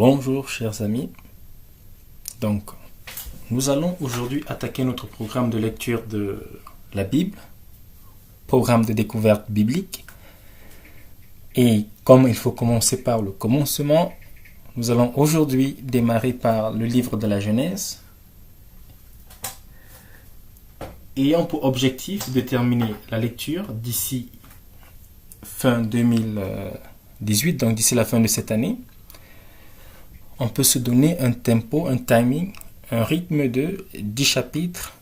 Bonjour chers amis, donc nous allons aujourd'hui attaquer notre programme de lecture de la Bible, programme de découverte biblique. Et comme il faut commencer par le commencement, nous allons aujourd'hui démarrer par le livre de la Genèse, ayant pour objectif de terminer la lecture d'ici fin 2018, donc d'ici la fin de cette année. On peut se donner un tempo, un timing, un rythme de 10 chapitres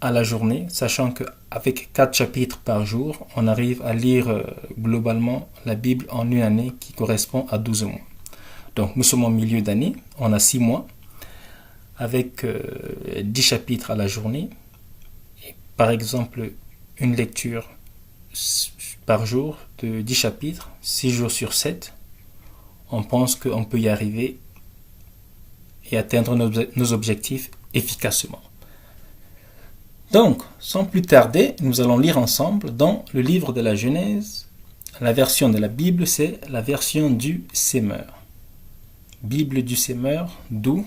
à la journée, sachant qu'avec 4 chapitres par jour, on arrive à lire globalement la Bible en une année qui correspond à 12 mois. Donc nous sommes en milieu d'année, on a 6 mois, avec 10 chapitres à la journée. Et par exemple, une lecture par jour de 10 chapitres, 6 jours sur 7, on pense qu'on peut y arriver et atteindre nos objectifs efficacement. Donc, sans plus tarder, nous allons lire ensemble dans le livre de la Genèse. La version de la Bible, c'est la version du Semeur. Bible du Semeur, d'où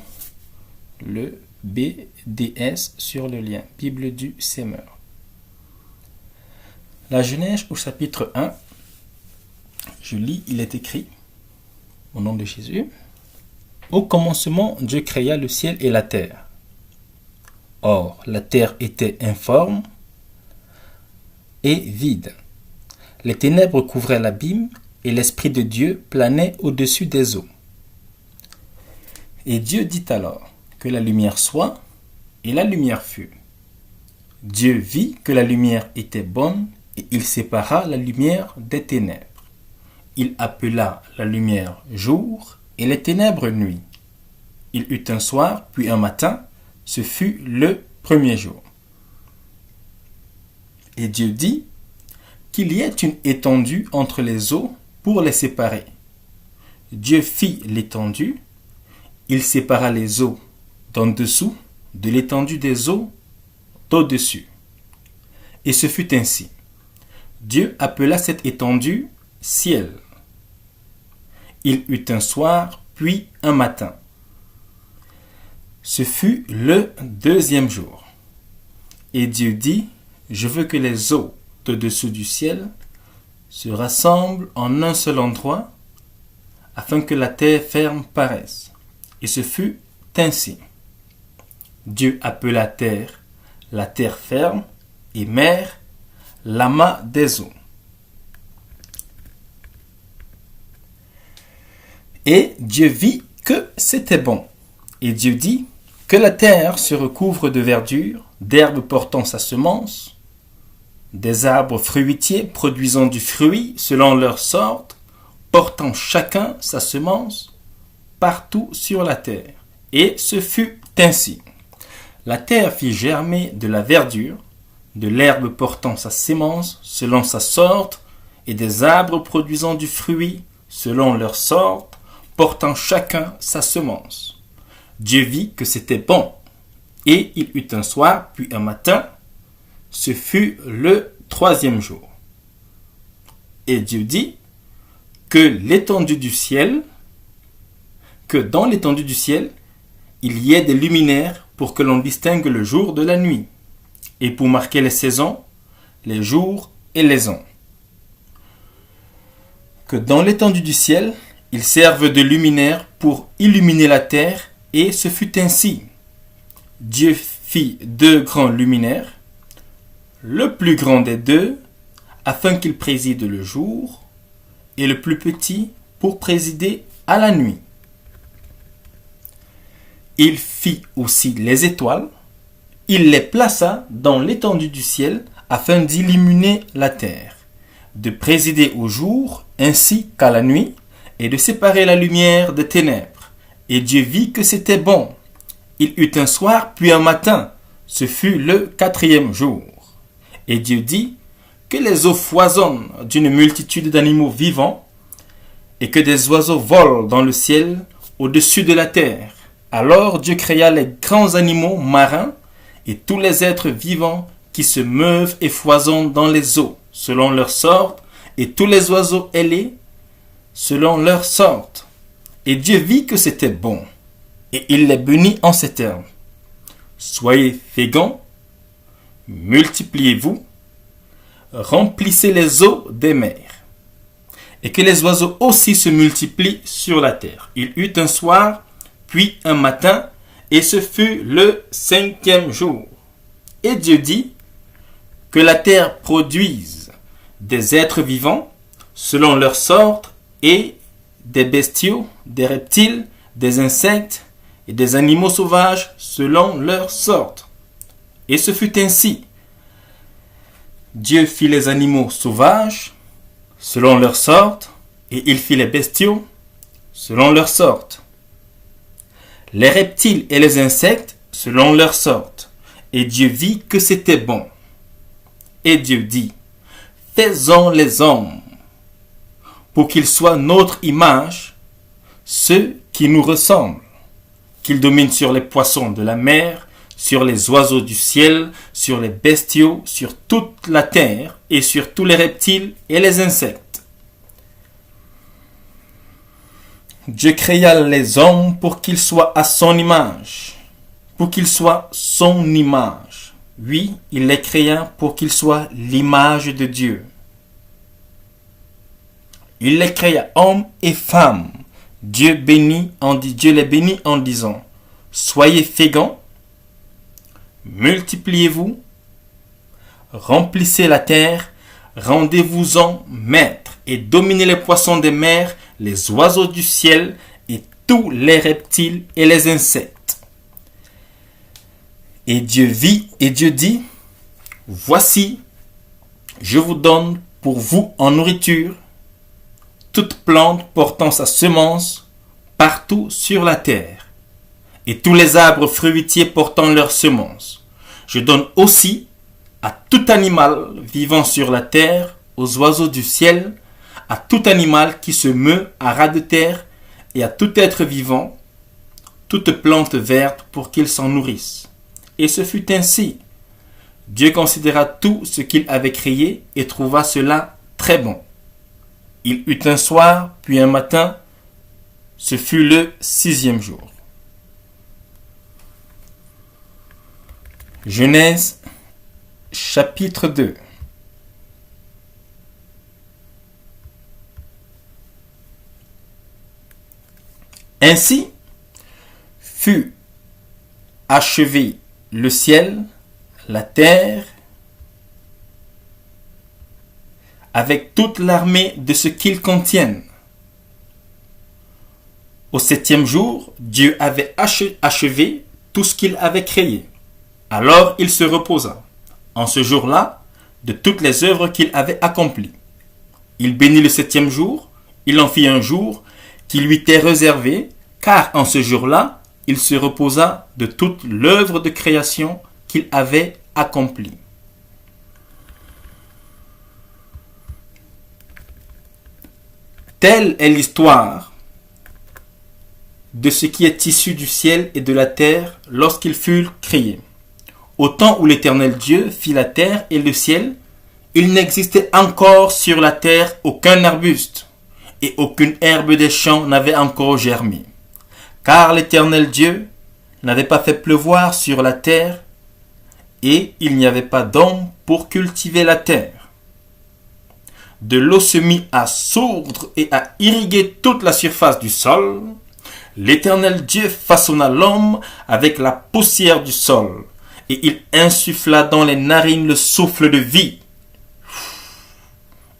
le BDS sur le lien. Bible du Semeur. La Genèse au chapitre 1, je lis, il est écrit, au nom de Jésus. Au commencement, Dieu créa le ciel et la terre. Or, la terre était informe et vide. Les ténèbres couvraient l'abîme et l'Esprit de Dieu planait au-dessus des eaux. Et Dieu dit alors que la lumière soit, et la lumière fut. Dieu vit que la lumière était bonne et il sépara la lumière des ténèbres. Il appela la lumière jour et les ténèbres nuit. Il eut un soir, puis un matin, ce fut le premier jour. Et Dieu dit qu'il y ait une étendue entre les eaux pour les séparer. Dieu fit l'étendue, il sépara les eaux d'en dessous de l'étendue des eaux d'au-dessus. Et ce fut ainsi. Dieu appela cette étendue ciel. Il eut un soir, puis un matin. Ce fut le deuxième jour. Et Dieu dit, je veux que les eaux de-dessous du ciel se rassemblent en un seul endroit, afin que la terre ferme paraisse. Et ce fut ainsi. Dieu appela terre, la terre ferme, et mer, l'amas des eaux. Et Dieu vit que c'était bon. Et Dieu dit que la terre se recouvre de verdure, d'herbes portant sa semence, des arbres fruitiers produisant du fruit selon leur sorte, portant chacun sa semence, partout sur la terre. Et ce fut ainsi. La terre fit germer de la verdure, de l'herbe portant sa semence selon sa sorte, et des arbres produisant du fruit selon leur sorte, portant chacun sa semence. Dieu vit que c'était bon, et il eut un soir, puis un matin, ce fut le troisième jour. Et Dieu dit que dans l'étendue du ciel, il y ait des luminaires pour que l'on distingue le jour de la nuit, et pour marquer les saisons, les jours et les ans. Que dans l'étendue du ciel, ils servent de luminaire pour illuminer la terre, et ce fut ainsi. Dieu fit 2 grands luminaires, le plus grand des 2, afin qu'il préside le jour, et le plus petit pour présider à la nuit. Il fit aussi les étoiles, il les plaça dans l'étendue du ciel, afin d'illuminer la terre, de présider au jour ainsi qu'à la nuit, et de séparer la lumière des ténèbres. Et Dieu vit que c'était bon. Il eut un soir, puis un matin. Ce fut le 4e jour. Et Dieu dit que les eaux foisonnent d'une multitude d'animaux vivants, et que des oiseaux volent dans le ciel au-dessus de la terre. Alors Dieu créa les grands animaux marins, et tous les êtres vivants qui se meuvent et foisonnent dans les eaux, selon leur sorte, et tous les oiseaux ailés, selon leur sorte. Et Dieu vit que c'était bon. Et il les bénit en ces termes. Soyez féconds, multipliez-vous, remplissez les eaux des mers. Et que les oiseaux aussi se multiplient sur la terre. Il eut un soir, puis un matin, et ce fut le 5e jour. Et Dieu dit que la terre produise des êtres vivants selon leur sorte et des bestiaux, des reptiles, des insectes et des animaux sauvages selon leur sorte. Et ce fut ainsi. Dieu fit les animaux sauvages selon leur sorte, et il fit les bestiaux selon leur sorte. Les reptiles et les insectes selon leur sorte. Et Dieu vit que c'était bon. Et Dieu dit, faisons les hommes, pour qu'ils soient notre image, ceux qui nous ressemblent, qu'ils dominent sur les poissons de la mer, sur les oiseaux du ciel, sur les bestiaux, sur toute la terre et sur tous les reptiles et les insectes. Dieu créa les hommes pour qu'ils soient à son image, pour qu'ils soient son image. Oui, il les créa pour qu'ils soient l'image de Dieu. Il les créa hommes et femmes. Dieu les bénit en disant, soyez féconds, multipliez-vous, remplissez la terre, rendez-vous-en maîtres et dominez les poissons des mers, les oiseaux du ciel et tous les reptiles et les insectes. Et Dieu vit et Dieu dit, voici, je vous donne pour vous en nourriture toute plante portant sa semence partout sur la terre, et tous les arbres fruitiers portant leur semence. Je donne aussi à tout animal vivant sur la terre, aux oiseaux du ciel, à tout animal qui se meut à ras de terre, et à tout être vivant, toute plante verte pour qu'ils s'en nourrissent. Et ce fut ainsi. Dieu considéra tout ce qu'il avait créé et trouva cela très bon. Il eut un soir, puis un matin, ce fut le 6e jour. Genèse, chapitre 2. Ainsi fut achevé le ciel, la terre, avec toute l'armée de ce qu'ils contiennent. Au 7e jour, Dieu avait achevé tout ce qu'il avait créé. Alors il se reposa, en ce jour-là, de toutes les œuvres qu'il avait accomplies. Il bénit le 7e jour, il en fit un jour qui lui était réservé, car en ce jour-là, il se reposa de toute l'œuvre de création qu'il avait accomplie. Telle est l'histoire de ce qui est issu du ciel et de la terre lorsqu'ils furent créés. Au temps où l'Éternel Dieu fit la terre et le ciel, il n'existait encore sur la terre aucun arbuste, et aucune herbe des champs n'avait encore germé. Car l'Éternel Dieu n'avait pas fait pleuvoir sur la terre, et il n'y avait pas d'homme pour cultiver la terre. De l'eau se mit à sourdre et à irriguer toute la surface du sol. L'Éternel Dieu façonna l'homme avec la poussière du sol, et il insuffla dans les narines le souffle de vie.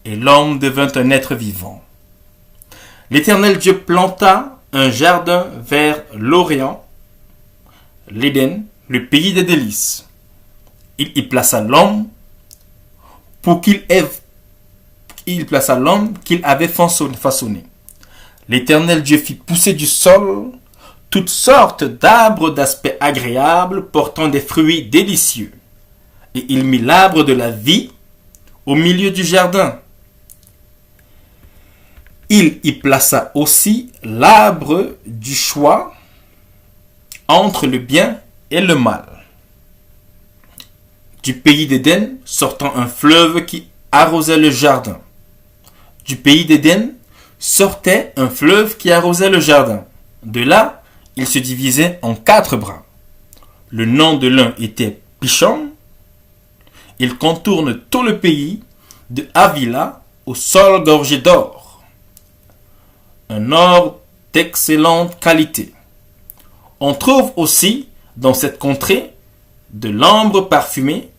Et l'homme devint un être vivant. L'Éternel Dieu planta un jardin vers l'Orient, l'Éden, le pays des délices. Il y plaça l'homme pour qu'il avait façonné. L'Éternel Dieu fit pousser du sol toutes sortes d'arbres d'aspect agréable portant des fruits délicieux. Et il mit l'arbre de la vie au milieu du jardin. Il y plaça aussi l'arbre du choix entre le bien et le mal. Du pays d'Éden sortant un fleuve qui arrosait le jardin. Du pays d'Éden sortait un fleuve qui arrosait le jardin. De là, il se divisait en 4 bras. Le nom de l'un était Pishon. Il contourne tout le pays de Havila au sol gorgé d'or. Un or d'excellente qualité. On trouve aussi dans cette contrée de l'ambre parfumé,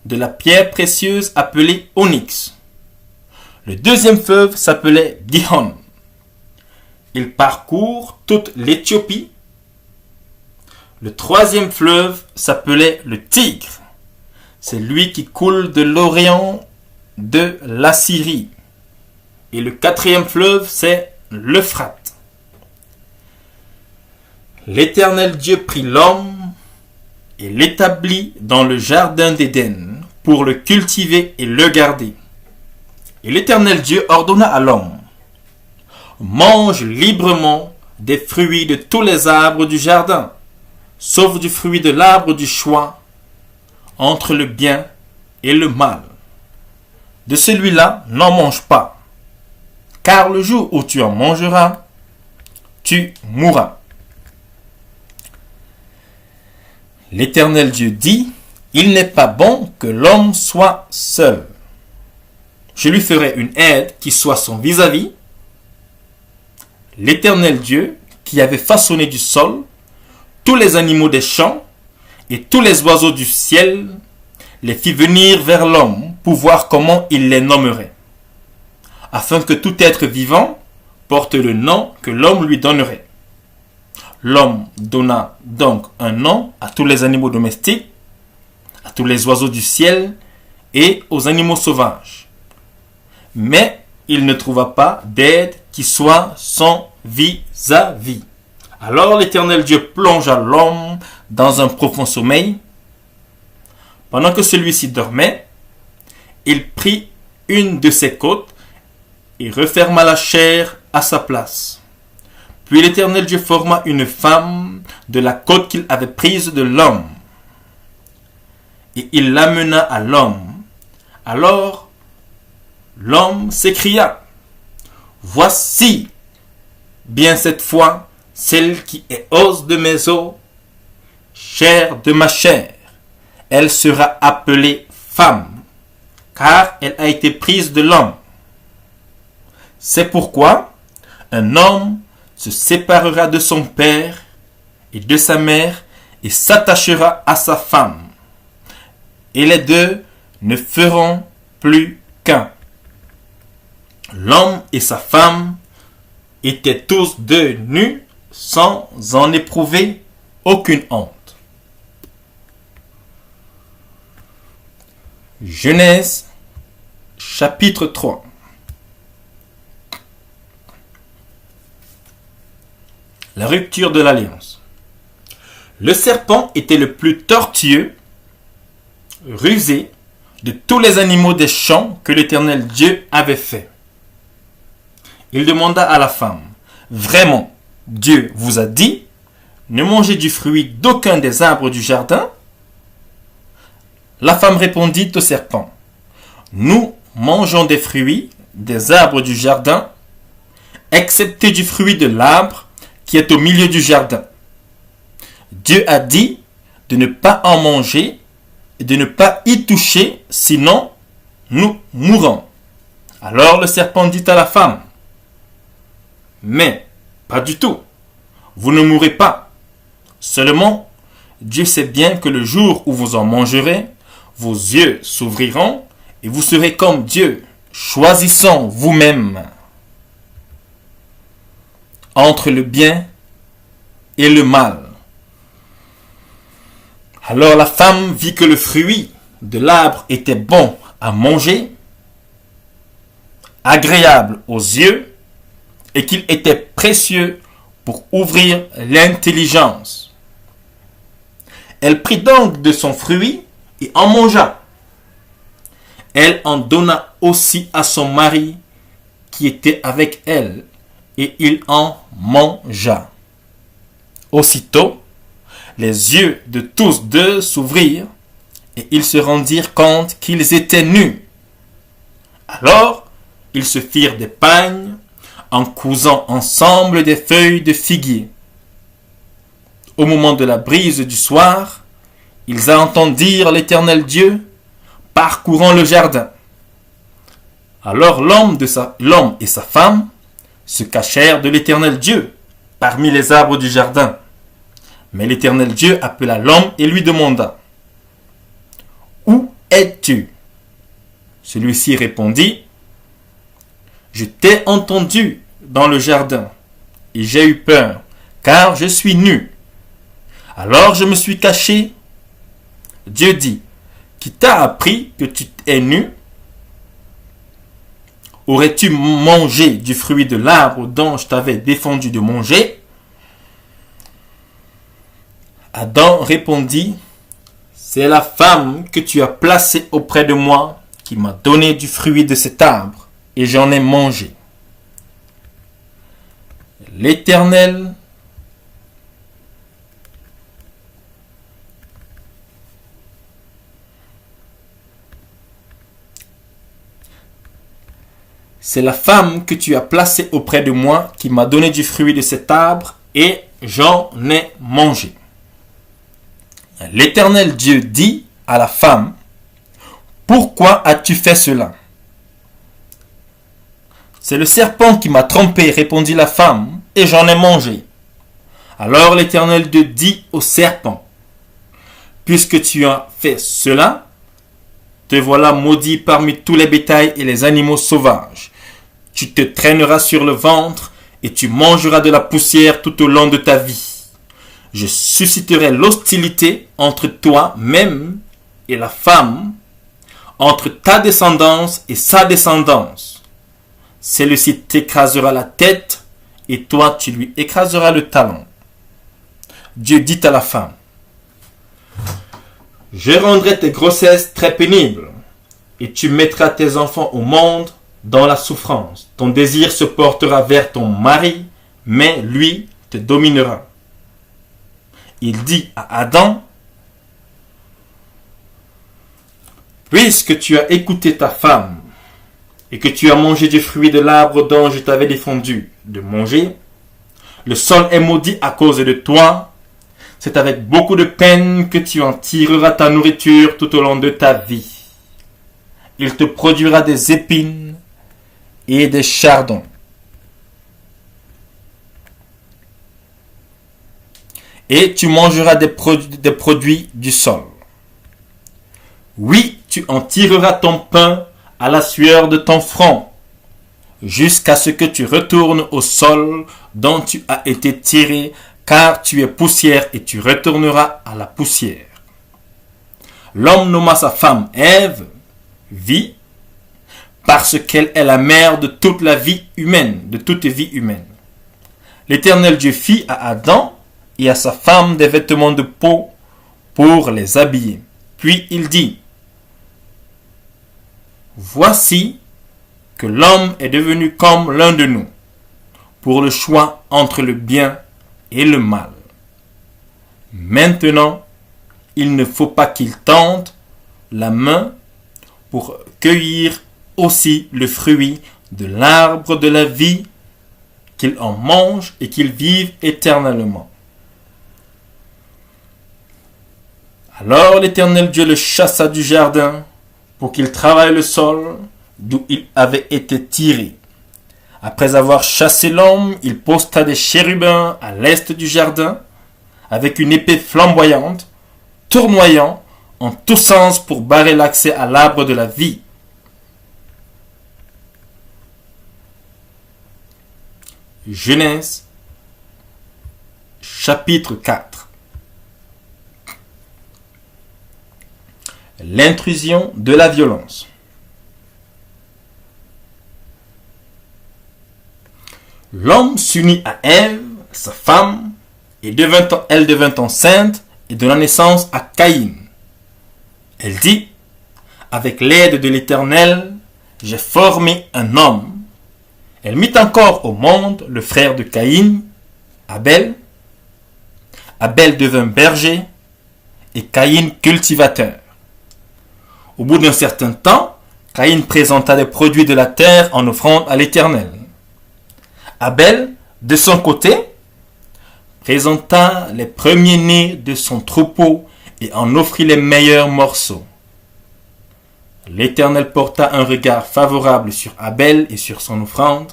de la pierre précieuse appelée onyx. Le deuxième fleuve s'appelait Gihon. Il parcourt toute l'Éthiopie. Le troisième fleuve s'appelait le Tigre. C'est lui qui coule de l'Orient de l'Assyrie. Et le quatrième fleuve, c'est l'Euphrate. L'Éternel Dieu prit l'homme et l'établit dans le jardin d'Éden pour le cultiver et le garder. Et l'Éternel Dieu ordonna à l'homme: mange librement des fruits de tous les arbres du jardin, sauf du fruit de l'arbre du choix entre le bien et le mal. De celui-là, n'en mange pas, car le jour où tu en mangeras, tu mourras. L'Éternel Dieu dit: il n'est pas bon que l'homme soit seul. Je lui ferai une aide qui soit son vis-à-vis. L'Éternel Dieu, qui avait façonné du sol tous les animaux des champs et tous les oiseaux du ciel, les fit venir vers l'homme pour voir comment il les nommerait, afin que tout être vivant porte le nom que l'homme lui donnerait. L'homme donna donc un nom à tous les animaux domestiques, à tous les oiseaux du ciel et aux animaux sauvages. Mais il ne trouva pas d'aide qui soit son vis-à-vis. Alors l'Éternel Dieu plongea l'homme dans un profond sommeil. Pendant que celui-ci dormait, il prit une de ses côtes et referma la chair à sa place. Puis l'Éternel Dieu forma une femme de la côte qu'il avait prise de l'homme. Et il l'amena à l'homme. Alors l'homme s'écria: voici bien cette fois celle qui est os de mes os, chair de ma chair. Elle sera appelée femme, car elle a été prise de l'homme. C'est pourquoi un homme se séparera de son père et de sa mère et s'attachera à sa femme. Et les deux ne feront plus qu'un. L'homme et sa femme étaient tous deux nus sans en éprouver aucune honte. Genèse chapitre 3. La rupture de l'alliance. Le serpent était le plus tortueux, rusé de tous les animaux des champs que l'Éternel Dieu avait fait. Il demanda à la femme: vraiment, Dieu vous a dit: ne mangez du fruit d'aucun des arbres du jardin? La femme répondit au serpent: nous mangeons des fruits des arbres du jardin, excepté du fruit de l'arbre qui est au milieu du jardin. Dieu a dit de ne pas en manger et de ne pas y toucher, sinon nous mourrons. Alors le serpent dit à la femme: mais pas du tout, vous ne mourrez pas. Seulement, Dieu sait bien que le jour où vous en mangerez, vos yeux s'ouvriront et vous serez comme Dieu, choisissant vous-même entre le bien et le mal. Alors la femme vit que le fruit de l'arbre était bon à manger, agréable aux yeux, et qu'il était précieux pour ouvrir l'intelligence. Elle prit donc de son fruit et en mangea. Elle en donna aussi à son mari qui était avec elle, et il en mangea. Aussitôt, les yeux de tous deux s'ouvrirent, et ils se rendirent compte qu'ils étaient nus. Alors, ils se firent des pagnes, en cousant ensemble des feuilles de figuier. Au moment de la brise du soir, ils entendirent l'Éternel Dieu parcourant le jardin. Alors l'homme et sa femme se cachèrent de l'Éternel Dieu parmi les arbres du jardin. Mais l'Éternel Dieu appela l'homme et lui demanda: Où es-tu? Celui-ci répondit: Je t'ai entendu dans le jardin, et j'ai eu peur, car je suis nu. Alors je me suis caché. Dieu dit: Qui t'a appris que tu es nu? Aurais-tu mangé du fruit de l'arbre dont je t'avais défendu de manger? Adam répondit: C'est la femme que tu as placée auprès de moi qui m'a donné du fruit de cet arbre, et j'en ai mangé. L'Éternel C'est la femme que tu as placée auprès de moi qui m'a donné du fruit de cet arbre, et j'en ai mangé. L'Éternel Dieu dit à la femme: Pourquoi as-tu fait cela? C'est le serpent qui m'a trompé, répondit la femme, et j'en ai mangé. Alors l'Éternel Dieu dit au serpent: Puisque tu as fait cela, te voilà maudit parmi tous les bétails et les animaux sauvages. Tu te traîneras sur le ventre et tu mangeras de la poussière tout au long de ta vie. Je susciterai l'hostilité entre toi-même et la femme, entre ta descendance et sa descendance. Celui-ci t'écrasera la tête et toi tu lui écraseras le talon. Dieu dit à la femme: Je rendrai tes grossesses très pénibles et tu mettras tes enfants au monde dans la souffrance. Ton désir se portera vers ton mari, mais lui te dominera. Il dit à Adam: Puisque tu as écouté ta femme et que tu as mangé du fruit de l'arbre dont je t'avais défendu de manger, le sol est maudit à cause de toi. C'est avec beaucoup de peine que tu en tireras ta nourriture tout au long de ta vie. Il te produira des épines et des chardons. Et tu mangeras des produits du sol. Oui, tu en tireras ton pain à la sueur de ton front, jusqu'à ce que tu retournes au sol dont tu as été tiré, car tu es poussière et tu retourneras à la poussière. L'homme nomma sa femme Ève, vie, parce qu'elle est la mère de toute la vie humaine, de toute vie humaine. L'Éternel Dieu fit à Adam et à sa femme des vêtements de peau pour les habiller. Puis il dit: Voici que l'homme est devenu comme l'un de nous, pour le choix entre le bien et le mal. Maintenant, il ne faut pas qu'il tente la main pour cueillir aussi le fruit de l'arbre de la vie, qu'il en mange et qu'il vive éternellement. Alors l'Éternel Dieu le chassa du jardin pour qu'il travaille le sol d'où il avait été tiré. Après avoir chassé l'homme, il posta des chérubins à l'est du jardin avec une épée flamboyante, tournoyant en tous sens pour barrer l'accès à l'arbre de la vie. Genèse chapitre 4. L'intrusion de la violence. L'homme s'unit à Ève, sa femme, et elle devint enceinte et donna naissance à Caïn. Elle dit: Avec l'aide de l'Éternel, j'ai formé un homme. Elle mit encore au monde le frère de Caïn, Abel. Abel devint berger et Caïn cultivateur. Au bout d'un certain temps, Caïn présenta les produits de la terre en offrande à l'Éternel. Abel, de son côté, présenta les premiers-nés de son troupeau et en offrit les meilleurs morceaux. L'Éternel porta un regard favorable sur Abel et sur son offrande,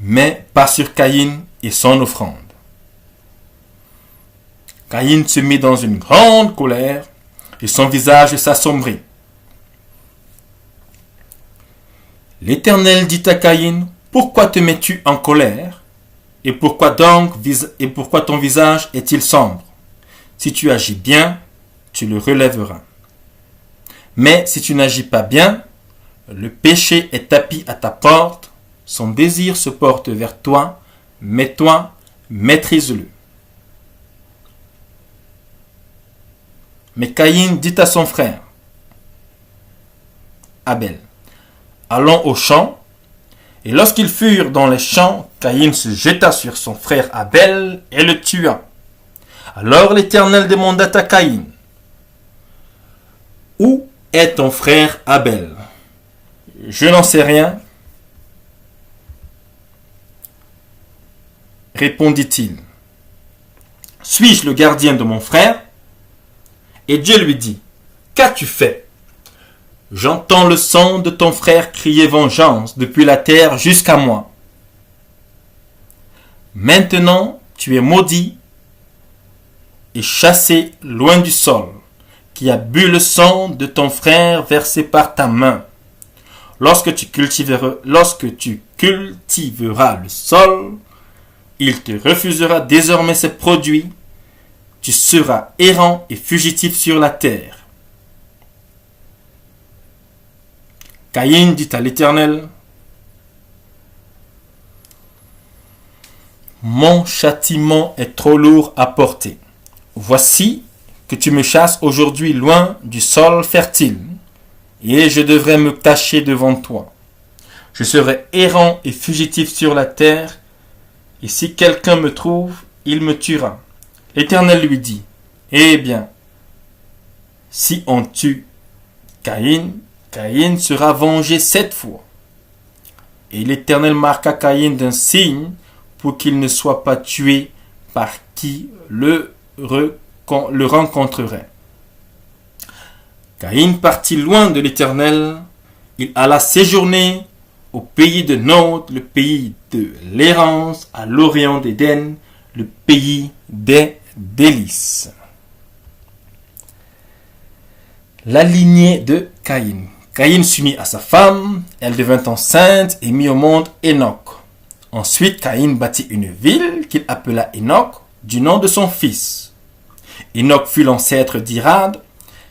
mais pas sur Caïn et son offrande. Caïn se mit dans une grande colère et son visage s'assombrit. L'Éternel dit à Caïn, « Pourquoi te mets-tu en colère? Et pourquoi ton visage est-il sombre? Si tu agis bien, tu le relèveras. Mais si tu n'agis pas bien, le péché est tapis à ta porte, son désir se porte vers toi, mais toi, maîtrise-le. » Mais Caïn dit à son frère, Abel, « Allons au champ. » Et lorsqu'ils furent dans les champs, Caïn se jeta sur son frère Abel et le tua. Alors l'Éternel demanda à Caïn, « Où est ton frère Abel? » « Je n'en sais rien, répondit-il. « Suis-je le gardien de mon frère? » Et Dieu lui dit, « Qu'as-tu fait? J'entends le son de ton frère crier vengeance depuis la terre jusqu'à moi. Maintenant, tu es maudit et chassé loin du sol, qui a bu le sang de ton frère versé par ta main. Lorsque tu cultiveras le sol, il te refusera désormais ses produits. Tu seras errant et fugitif sur la terre. » Caïn dit à l'Éternel, « Mon châtiment est trop lourd à porter. Voici que tu me chasses aujourd'hui loin du sol fertile, et je devrais me cacher devant toi. Je serai errant et fugitif sur la terre, et si quelqu'un me trouve, il me tuera. » L'Éternel lui dit, « Eh bien, si on tue Caïn, Caïn sera vengé 7 fois. » Et l'Éternel marqua Caïn d'un signe pour qu'il ne soit pas tué par qui le rencontrerait. Caïn partit loin de l'Éternel. Il alla séjourner au pays de Nod, le pays de l'errance, à l'orient d'Éden, le pays des délices. La lignée de Caïn. Caïn s'unit à sa femme, elle devint enceinte et mit au monde Enoch. Ensuite, Caïn bâtit une ville qu'il appela Enoch, du nom de son fils. Enoch fut l'ancêtre d'Irad,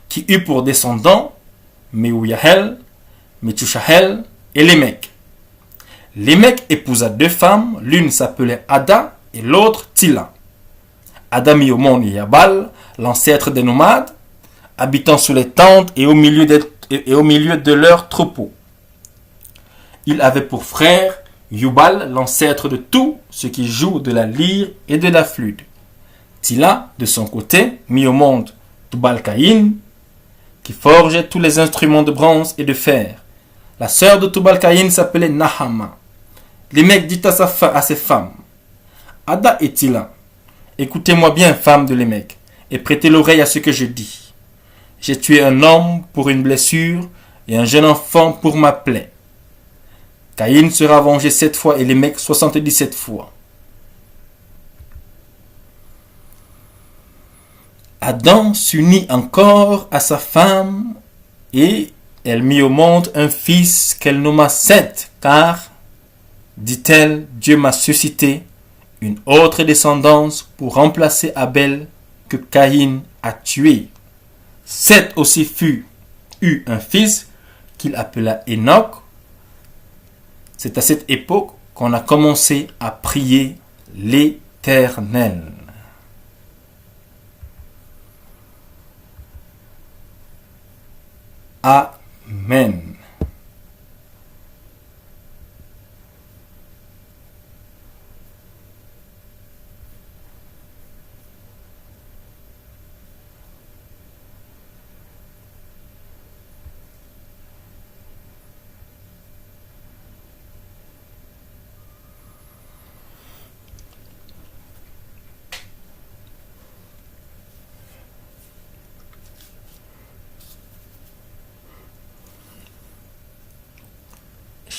qui eut pour descendants Mehujael, Methushael et Lémec. Lémec épousa 2 femmes, l'une s'appelait Ada et l'autre Tila. Ada mit au monde Yabal, l'ancêtre des nomades, habitant sous les tentes et au milieu de leurs troupeaux. Il avait pour frère Yubal, l'ancêtre de tout ce qui joue de la lyre et de la flûte. Tila, de son côté, mit au monde Tubal-Caïn, qui forgeait tous les instruments de bronze et de fer. La sœur de Tubal-Caïn s'appelait Nahama. Lémec dit à ses femmes, « Ada et Tila, écoutez-moi bien, femmes de Lémec, et prêtez l'oreille à ce que je dis. J'ai tué un homme pour une blessure et un jeune enfant pour ma plaie. Caïn sera vengé 7 fois et Lémec 77 fois. » Adam s'unit encore à sa femme et elle mit au monde un fils qu'elle nomma Seth, car, dit-elle, Dieu m'a suscité une autre descendance pour remplacer Abel que Caïn a tué. Seth aussi eut un fils qu'il appela Enoch. C'est à cette époque qu'on a commencé à prier l'Éternel. Amen.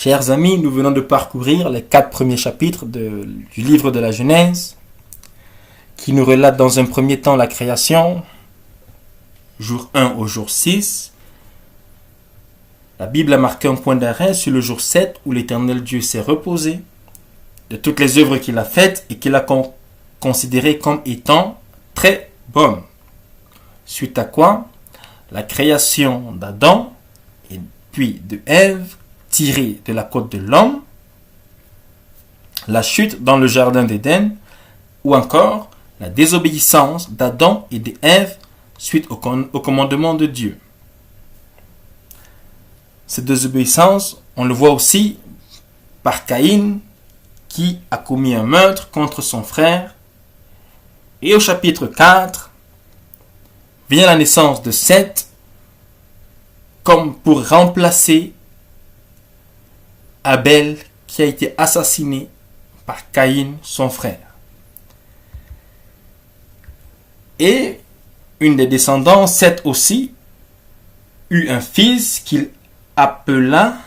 Chers amis, nous venons de parcourir les 4 premiers chapitres du livre de la Genèse, qui nous relate dans un premier temps la création, jour 1 au jour 6. La Bible a marqué un point d'arrêt sur le jour 7 où l'Éternel Dieu s'est reposé de toutes les œuvres qu'il a faites et qu'il a considérées comme étant très bonnes. Suite à quoi, la création d'Adam et puis de Ève tirée de la côte de l'homme, la chute dans le jardin d'Éden ou encore la désobéissance d'Adam et d'Ève suite au commandement de Dieu. Cette désobéissance, on le voit aussi par Caïn qui a commis un meurtre contre son frère. Et au chapitre 4, vient la naissance de Seth comme pour remplacer Abel qui a été assassiné par Caïn, son frère. Et une des descendants, Seth aussi, eut un fils qu'il appela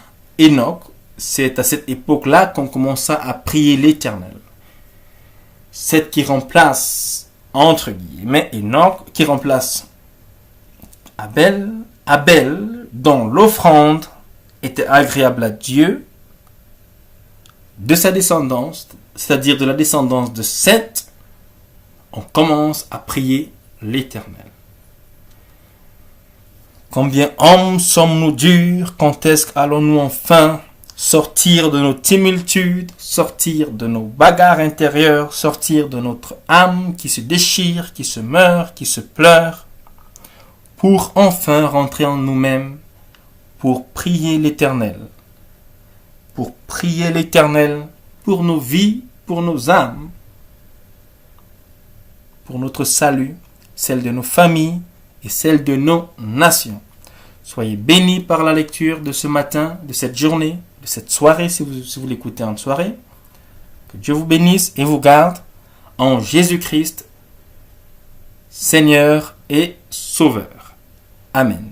Enoch. C'est à cette époque-là qu'on commença à prier l'Éternel. Seth qui remplace, entre guillemets, Enoch, qui remplace Abel, dont l'offrande était agréable à Dieu, de sa descendance, c'est-à-dire de la descendance de Seth, on commence à prier l'Éternel. Combien hommes sommes-nous durs, quand est-ce qu'allons-nous enfin sortir de nos tumultudes, sortir de nos bagarres intérieures, sortir de notre âme qui se déchire, qui se meurt, qui se pleure, pour enfin rentrer en nous-mêmes, pour prier l'Éternel. Pour prier l'Éternel pour nos vies, pour nos âmes, pour notre salut, celle de nos familles et celle de nos nations. Soyez bénis par la lecture de ce matin, de cette journée, de cette soirée, si vous l'écoutez en soirée. Que Dieu vous bénisse et vous garde en Jésus-Christ, Seigneur et Sauveur. Amen.